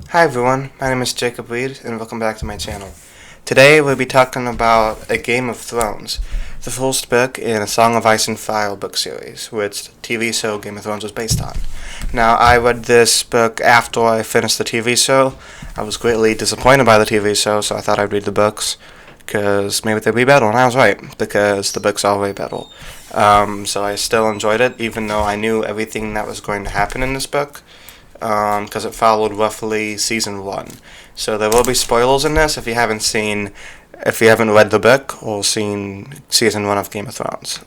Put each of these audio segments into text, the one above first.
Hi everyone, my name is Jacob Reed and welcome back to my channel. Today we'll be talking about A Game of Thrones, the first book in a Song of Ice and Fire book series, which the TV show Game of Thrones was based on. Now, I read this book after I finished the TV show. I was greatly disappointed by the TV show, so I thought I'd read the books, because maybe they'd be better, and I was right, because the books are way better. So I still enjoyed it, even though I knew everything that was going to happen in this book, because it followed roughly season 1. So there will be spoilers in this if you haven't read the book or seen season 1 of Game of Thrones.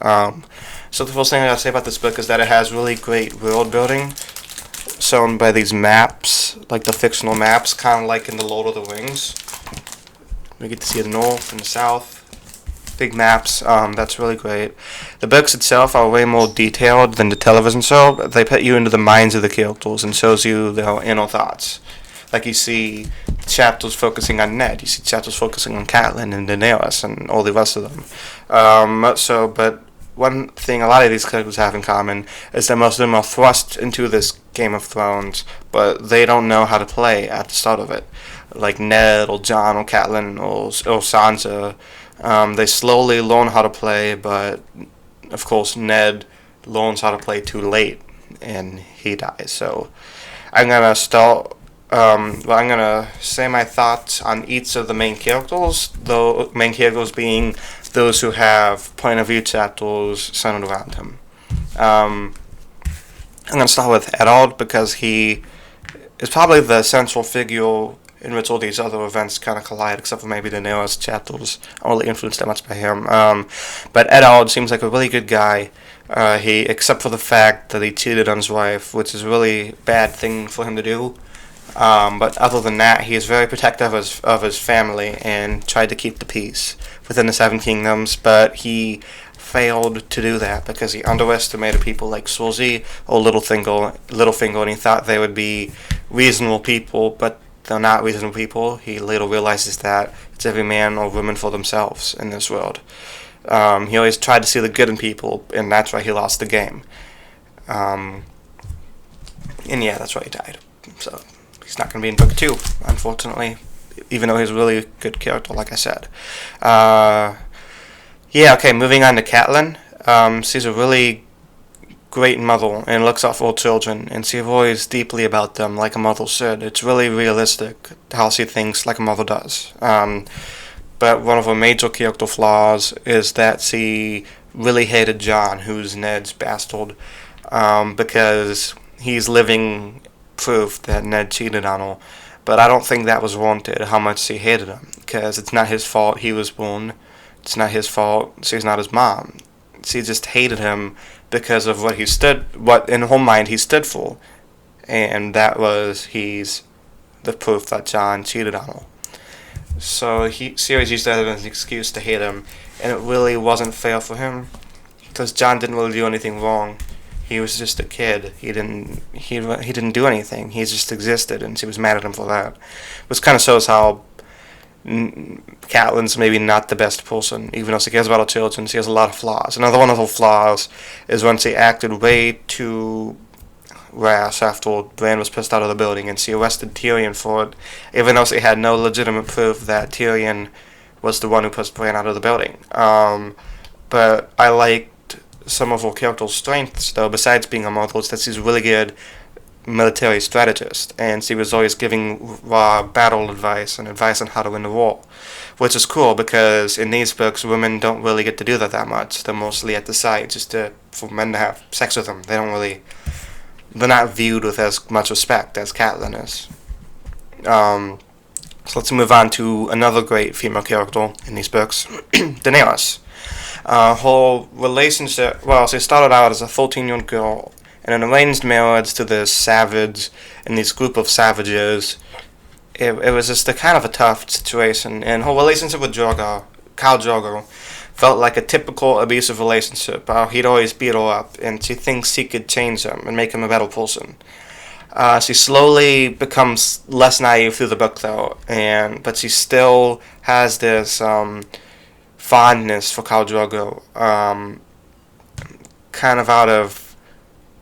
So the first thing I gotta say about this book is that it has really great world building, shown by these maps, like the fictional maps, kind of like in the Lord of the Rings. We get to see the north and the south. Big maps, that's really great. The books itself are way more detailed than the television show. They put you into the minds of the characters and shows you their inner thoughts. Like you see chapters focusing on Ned, you see chapters focusing on Caitlyn and Daenerys and all the rest of them. But one thing a lot of these characters have in common is that most of them are thrust into this Game of Thrones, but they don't know how to play at the start of it. Like Ned or Jon or Caitlyn or Sansa. They slowly learn how to play, but of course Ned learns how to play too late, and he dies. So I'm gonna start. I'm gonna say my thoughts on each of the main characters. The main characters being those who have point of view chapters centered around him. I'm gonna start with Eddard because he is probably the central figure in which all these other events kind of collide, except for maybe the Daenerys chapters. I don't really influenced that much by him. But Eddard seems like a really good guy. Except for the fact that he cheated on his wife, which is a really bad thing for him to do. But other than that, he is very protective of his family and tried to keep the peace within the Seven Kingdoms. But he failed to do that because he underestimated people like Cersei or Littlefinger, and he thought they would be reasonable people, but they're not reasonable people. He later realizes that it's every man or woman for themselves in this world. He always tried to see the good in people, and that's why he lost the game. And yeah, that's why he died. So he's not going to be in book 2, unfortunately, even though he's a really good character, like I said. Moving on to Caitlyn. She's a really great mother and looks out for her children, and she worries deeply about them like a mother should. It's really realistic how she thinks like a mother does. But one of her major character flaws is that she really hated Jon, who's Ned's bastard, because he's living proof that Ned cheated on her. But I don't think that was warranted, how much she hated him, because it's not his fault he was born. It's not his fault she's not his mom. She just hated him because of what in her mind he stood for, and that was he's the proof that Jon cheated on her. So she always used that as an excuse to hate him, and it really wasn't fair for him, because Jon didn't really do anything wrong. He was just a kid. He didn't do anything. He just existed, and she was mad at him for that. Which kind of shows how Catelyn's maybe not the best person, even though she cares about her children. She has a lot of flaws. Another one of her flaws is when she acted way too rash after Bran was pushed out of the building, and she arrested Tyrion for it, even though she had no legitimate proof that Tyrion was the one who pushed Bran out of the building. But I liked some of her character's strengths, though, besides being a mother, is that she's really good military strategist, and she was always giving raw battle advice and advice on how to win the war, which is cool because in these books women don't really get to do that much. They're mostly at the side for men to have sex with them. They're not viewed with as much respect as Catelyn is. So let's move on to another great female character in these books, Daenerys. Her relationship, she started out as a 14-year-old girl in an arranged marriage to this savage and this group of savages. It was just a kind of a tough situation, and her relationship with Khal Drogo felt like a typical abusive relationship. He'd always beat her up, and she thinks he could change him and make him a better person. She slowly becomes less naive through the book, though, but she still has this fondness for Khal Drogo, kind of out of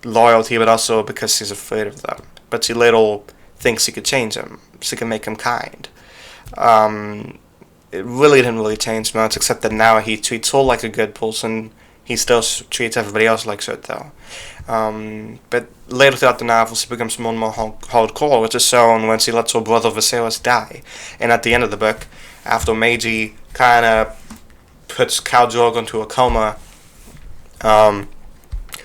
loyalty, but also because she's afraid of them. But she later thinks she could change him. She can make him kind. It really didn't really change much, except that now he treats her like a good person. He still treats everybody else like shit, though. But later throughout the novel, she becomes more and more hardcore, which is shown when she lets her brother Viserys die. And at the end of the book, after Meiji kind of puts Khal Drogo into a coma,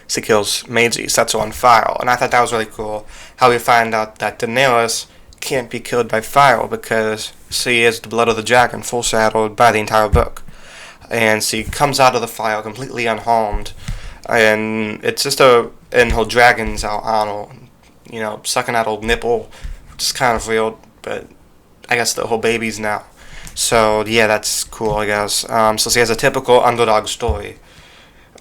she kills Meiji, sets her on fire. And I thought that was really cool, how we find out that Daenerys can't be killed by fire because she is the blood of the dragon, foreshadowed by the entire book. And she comes out of the fire completely unharmed, and it's just and her dragons out on her, sucking out her nipple, which is kind of weird, but I guess they're her babies now. So yeah, that's cool, I guess. So she has a typical underdog story.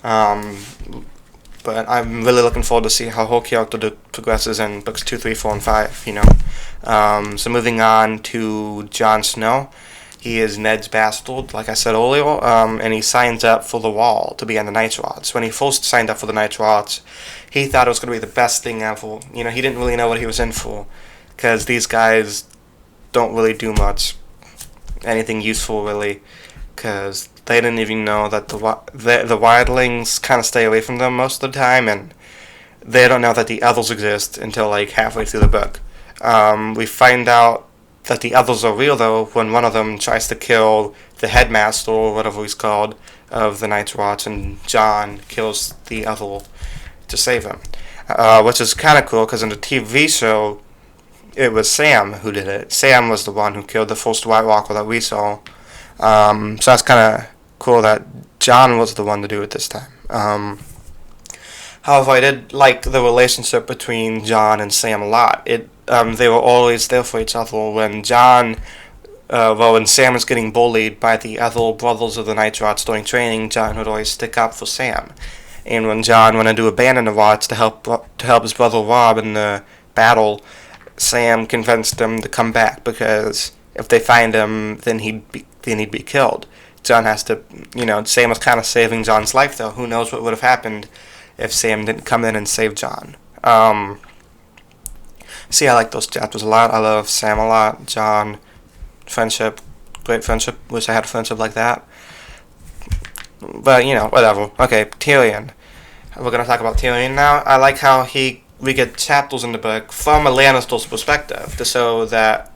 But I'm really looking forward to see how her character progresses in books 2, 3, 4, and 5, So moving on to Jon Snow. He is Ned's bastard, like I said earlier, and he signs up for the Wall to be on the Night's Watch. When he first signed up for the Night's Watch, he thought it was going to be the best thing ever. He didn't really know what he was in for, because these guys don't really do much, anything useful, really, because they didn't even know that the wildlings kind of stay away from them most of the time, and they don't know that the others exist until, like, halfway through the book. We find out that the others are real, though, when one of them tries to kill the headmaster, or whatever he's called, of the Night's Watch, and Jon kills the other to save him. Which is kind of cool, because in the TV show, it was Sam who did it. Sam was the one who killed the first White Walker that we saw. So that's kind of cool that Jon was the one to do it this time. However, I did like the relationship between Jon and Sam a lot. They were always there for each other. When Sam was getting bullied by the other brothers of the Night's Watch during training, Jon would always stick up for Sam. And when Jon wanted to abandon the Watch to help his brother Robb in the battle, Sam convinced him to come back, because if they find him, then he'd be killed. Jon has to, Sam was kind of saving Jon's life, though. Who knows what would have happened if Sam didn't come in and save Jon. See, I like those chapters a lot. I love Sam a lot. Jon, friendship, great friendship. Wish I had a friendship like that. But, whatever. Okay, Tyrion. We're going to talk about Tyrion now. I like how we get chapters in the book from a Lannister's perspective to show that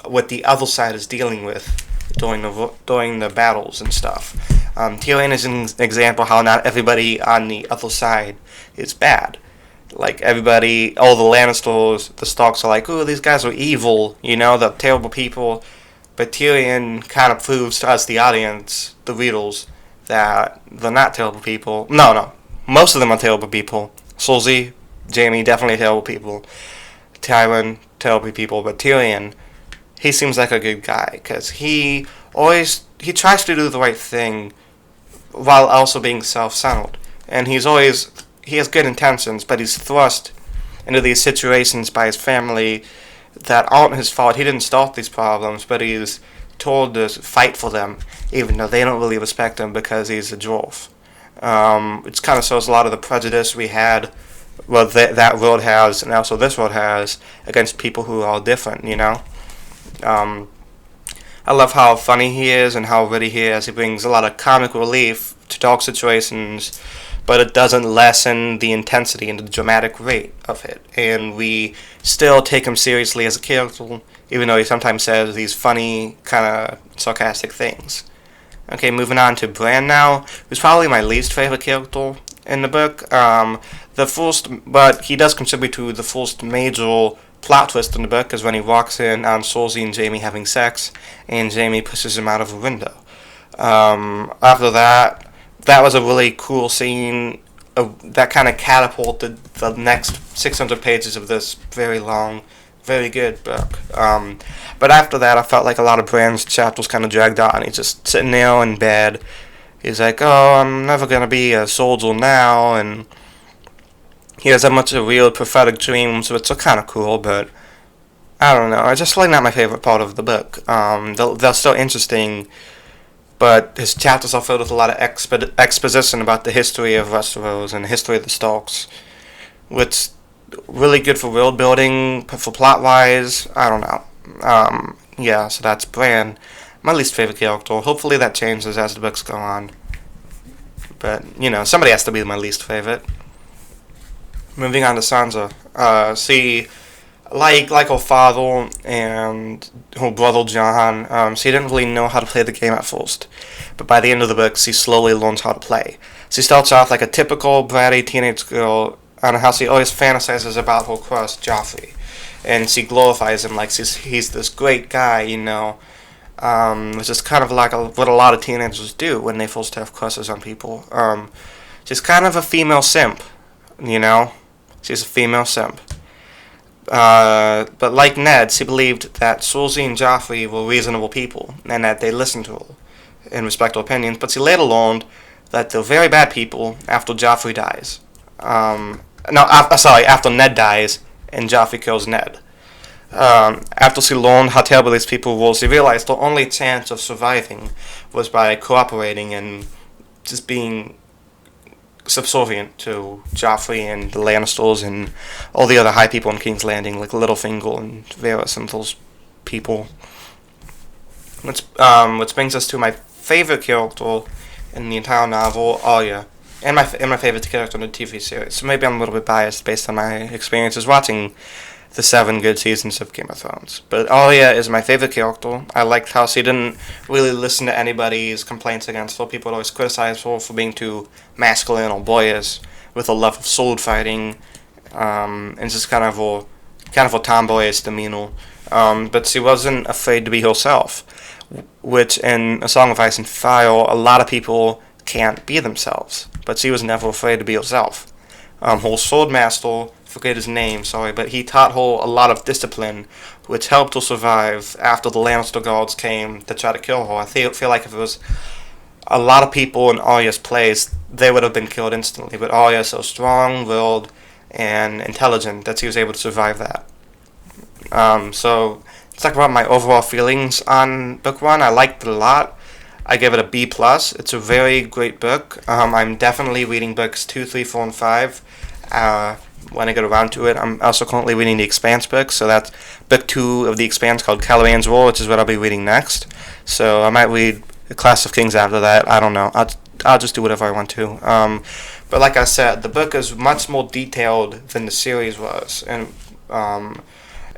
what the other side is dealing with during the battles and stuff. Tyrion is an example how not everybody on the other side is bad. Like, everybody, all the Lannisters, the Starks are like, ooh, these guys are evil, they're terrible people. But Tyrion kind of proves to us, the audience, the readers, that they're not terrible people. No, most of them are terrible people. Cersei, Jaime, definitely terrible people. Tywin, terrible people. But Tyrion, he seems like a good guy, because he tries to do the right thing while also being self-centered. And he has good intentions, but he's thrust into these situations by his family that aren't his fault. He didn't start these problems, but he's told to fight for them, even though they don't really respect him because he's a dwarf. It kind of shows a lot of the prejudice we had, well, that world has, and also this world has, against people who are different, I love how funny he is and how witty he is. He brings a lot of comic relief to dark situations, but it doesn't lessen the intensity and the dramatic rate of it. And we still take him seriously as a character, even though he sometimes says these funny, kind of sarcastic things. Okay, moving on to Bran now, who's probably my least favorite character in the book. But he does contribute to the first major plot twist in the book, is when he walks in on Cersei and Jaime having sex, and Jaime pushes him out of a window. After that was a really cool scene that kind of catapulted the next 600 pages of this very long, very good book. But after that, I felt like a lot of Bran's chapters kind of dragged on. He's just sitting there in bed. He's like, oh, I'm never going to be a soldier now, and he has a bunch of real prophetic dreams, which are kind of cool, but I don't know. It's just really not my favorite part of the book. They're still interesting, but his chapters are filled with a lot of exposition about the history of Westeros and the history of the Starks, which really good for world building, for plot wise. I don't know. Yeah, so that's Bran, my least favorite character. Hopefully that changes as the books go on. But, you know, somebody has to be my least favorite. Moving on to Sansa. See, like her father and her brother Jon, she didn't really know how to play the game at first. But by the end of the book, she slowly learns how to play. She starts off like a typical bratty teenage girl, and how she always fantasizes about her crush, Joffrey. And she glorifies him like he's this great guy, you know. Which is kind of like what a lot of teenagers do when they first have crushes on people. She's kind of a female simp, you know. She's a female simp. But like Ned, she believed that Cersei and Joffrey were reasonable people, and that they listened to her and respect her opinions. But she later learned that they're very bad people after Joffrey dies. After Ned dies and Joffrey kills Ned. After she learned how terrible these people were, she realized the only chance of surviving was by cooperating and just being subservient to Joffrey and the Lannisters and all the other high people in King's Landing, like Littlefinger and Varys and those people. Which brings us to my favorite character in the entire novel, Arya, and my favorite character in the TV series. So maybe I'm a little bit biased based on my experiences watching the 7 good seasons of Game of Thrones. But Arya is my favorite character. I liked how she didn't really listen to anybody's complaints against her. People would always criticize her for being too masculine or boyish, with a love of sword fighting, and just kind of a tomboyish demeanor. But she wasn't afraid to be herself, which in A Song of Ice and Fire, a lot of people can't be themselves. But she was never afraid to be herself. Her sword master, forget his name, but he taught her a lot of discipline, which helped her survive after the Lannister guards came to try to kill her. I feel like if it was a lot of people in Arya's place, they would have been killed instantly. But Arya is so strong-willed and intelligent that she was able to survive that. So let's talk about my overall feelings on book 1. I liked it a lot. I give it a B+. It's a very great book. I'm definitely reading books 2, 3, 4, and 5. When I get around to it. I'm also currently reading the Expanse book, so that's book 2 of the Expanse called Caliban's War, which is what I'll be reading next. So I might read The Clash of Kings after that. I don't know. I'll just do whatever I want to. But like I said, the book is much more detailed than the series was, and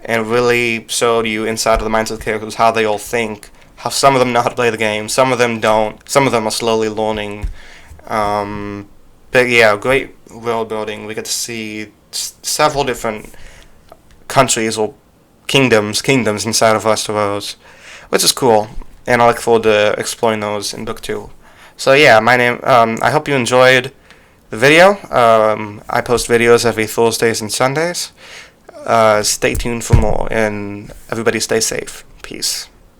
really showed you inside of the minds of the characters how they all think, how some of them know how to play the game, some of them don't, some of them are slowly learning. But yeah, great world building. We get to see several different countries or kingdoms inside of Westeros, which is cool, and I look forward to exploring those in book 2. So yeah, I hope you enjoyed the video. I post videos every Thursdays and Sundays. Stay tuned for more, and everybody stay safe. Peace.